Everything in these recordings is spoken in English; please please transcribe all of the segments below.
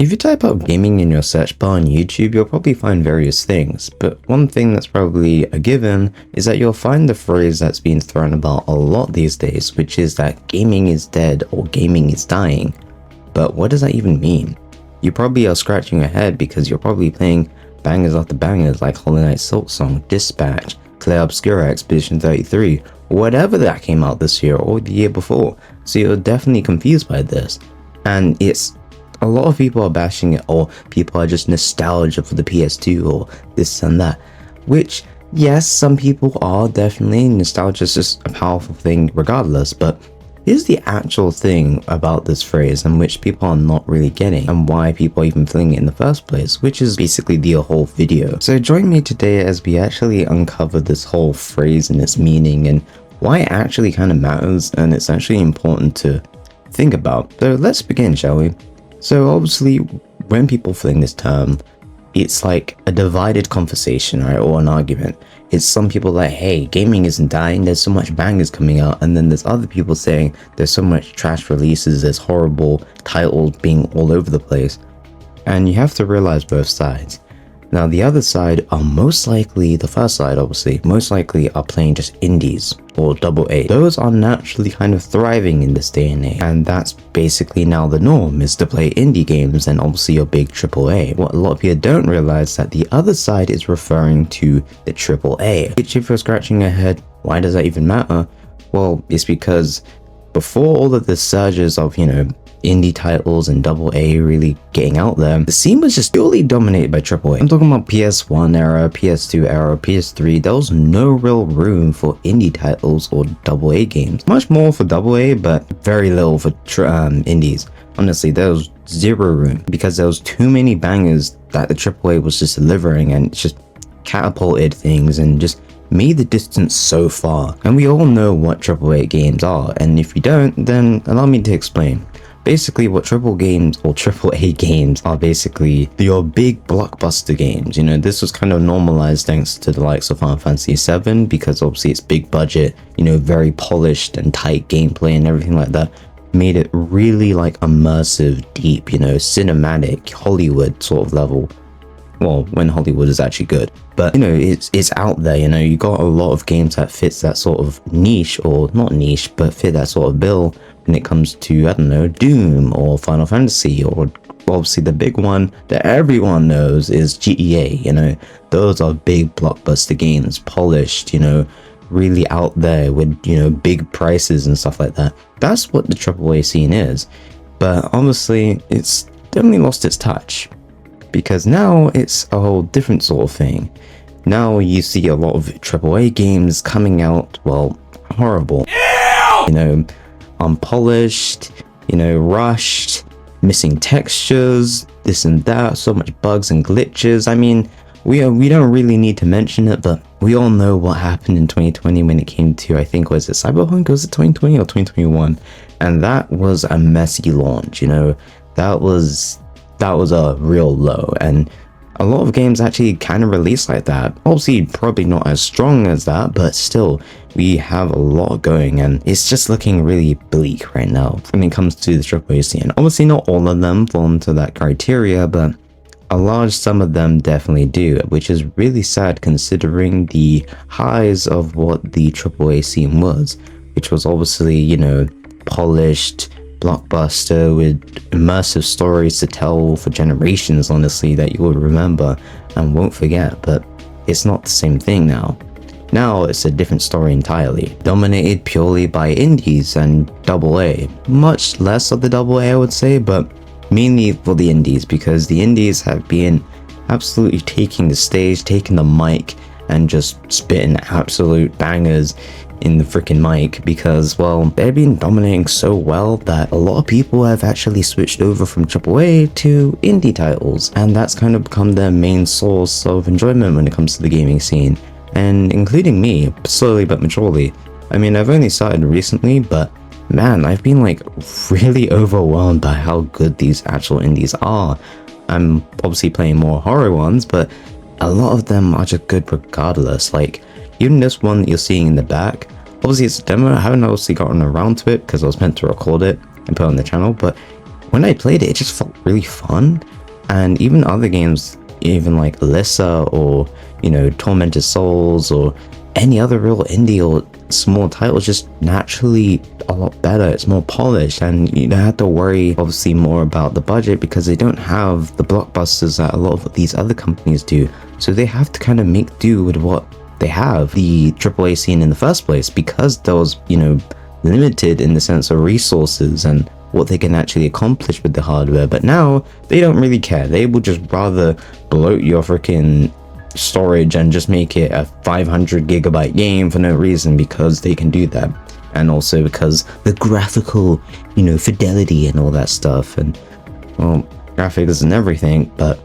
If you type out gaming in your search bar on YouTube, you'll probably find various things, but one thing that's probably a given is that you'll find the phrase that's been thrown about a lot these days, which is that gaming is dead or gaming is dying. But what does that even mean? You probably are scratching your head because you're probably playing bangers after bangers like Hollow Knight Silksong, Dispatch, Clair Obscura, Expedition 33, whatever that came out this year or the year before. So you're definitely confused by this. And it's a lot of people are bashing it, or people are just nostalgia for the PS2 or this and that. Which, yes, some people are definitely. Nostalgia is just a powerful thing regardless, but here's the actual thing about this phrase and which people are not really getting and why people are even feeling it in the first place, which is basically the whole video. So join me today as we actually uncover this whole phrase and its meaning and why it actually kind of matters and it's actually important to think about. So let's begin, shall we? So obviously when people fling this term, it's like a divided conversation, right, or an argument. It's some people like, hey, gaming isn't dying, there's so much bangers coming out, and then there's other people saying there's so much trash releases, there's horrible titles being all over the place. And you have to realize both sides. Now the other side are most likely, the first side obviously, most likely are playing just indies or AA. Those are naturally kind of thriving in this day and age, and that's basically now the norm, is to play indie games and obviously your big AAA. What a lot of people don't realize that the other side is referring to the AAA, which if you're scratching your head, why does that even matter? Well, it's because before all of the surges of, indie titles and AA really getting out there, the scene was just purely dominated by AAA. I'm talking about PS1 era, PS2 era, PS3. There was no real room for indie titles or AA games. Much more for AA, but very little for indies. Honestly, there was zero room because there was too many bangers that the AAA was just delivering, and it just catapulted things and just made the distance so far. And we all know what AAA games are, and if you don't, then allow me to explain. Basically, what AAA games are basically your big blockbuster games. This was kind of normalized thanks to the likes of Final Fantasy VII, because obviously it's big budget, very polished and tight gameplay and everything like that. Made it really like immersive, deep, cinematic, Hollywood sort of level. Well, when Hollywood is actually good. But, it's out there, you got a lot of games that fits that sort of niche, or not niche, but fit that sort of bill when it comes to, I don't know, Doom or Final Fantasy, or obviously the big one that everyone knows is GTA, those are big blockbuster games, polished, really out there with, big prices and stuff like that. That's what the AAA scene is. But obviously, it's definitely lost its touch, because now it's a whole different sort of thing. Now you see a lot of AAA games coming out, well, horrible. Unpolished, rushed, missing textures, this and that, so much bugs and glitches. I mean, we don't really need to mention it, but we all know what happened in 2020 when it came to, I think, was it Cyberpunk? Was it 2020 or 2021? And that was a messy launch, that was a real low, and a lot of games actually kind of release like that. Obviously probably not as strong as that, but still we have a lot going, and it's just looking really bleak right now when it comes to the AAA scene. Obviously not all of them fall into that criteria, but a large sum of them definitely do, which is really sad considering the highs of what the AAA scene was, which was obviously, polished blockbuster with immersive stories to tell for generations, honestly, that you will remember and won't forget. But it's not the same thing now. Now it's a different story entirely, dominated purely by indies and AA. Much less of the AA, I would say, but mainly for the indies, because the indies have been absolutely taking the stage, taking the mic, and just spitting absolute bangers in the freaking mic, because, well, they've been dominating so well that a lot of people have actually switched over from AAA to indie titles, and that's kind of become their main source of enjoyment when it comes to the gaming scene, and including me, slowly but maturely. I mean, I've only started recently, but man, I've been like really overwhelmed by how good these actual indies are. I'm obviously playing more horror ones, but a lot of them are just good regardless. Like, even this one that you're seeing in the back, obviously it's a demo. I haven't obviously gotten around to it because I was meant to record it and put it on the channel, but when I played it, it just felt really fun. And even other games, even like Alyssa or, you know, Tormented Souls or any other real indie or small titles, just naturally a lot better. It's more polished, and you don't have to worry obviously more about the budget because they don't have the blockbusters that a lot of these other companies do. So they have to kind of make do with what they have. The AAA scene in the first place, because there was, you know, limited in the sense of resources and what they can actually accomplish with the hardware. But now they don't really care. They will just rather bloat your freaking storage and just make it a 500 gigabyte game for no reason, because they can do that. And also because the graphical, you know, fidelity and all that stuff, and well, graphics and everything. But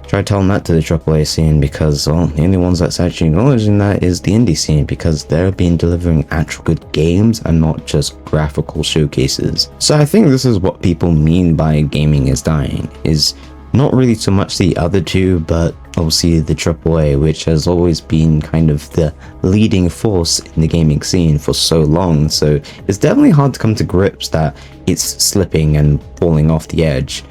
try telling that to the AAA scene, because well, the only ones that's actually acknowledging that is the indie scene, because they're been delivering actual good games and not just graphical showcases. So I think this is what people mean by gaming is dying, is not really so much the other two, but obviously the AAA, which has always been kind of the leading force in the gaming scene for so long. So it's definitely hard to come to grips that it's slipping and falling off the edge,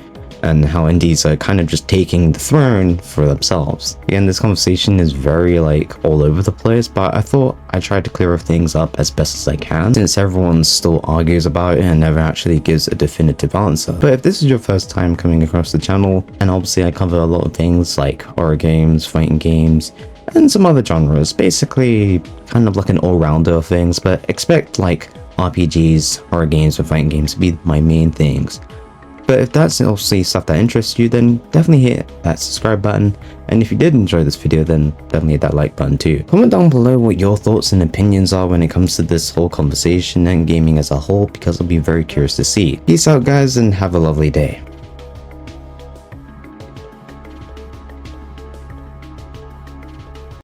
and how indies are kind of just taking the throne for themselves. Again, this conversation is very like all over the place, but I thought I tried to clear things up as best as I can, since everyone still argues about it and never actually gives a definitive answer. But if this is your first time coming across the channel, and obviously I cover a lot of things like horror games, fighting games, and some other genres, basically kind of like an all-rounder of things, but expect like RPGs, horror games, and fighting games to be my main things. But if that's obviously stuff that interests you, then definitely hit that subscribe button. And if you did enjoy this video, then definitely hit that like button too. Comment down below what your thoughts and opinions are when it comes to this whole conversation and gaming as a whole, because I'll be very curious to see. Peace out guys, and have a lovely day.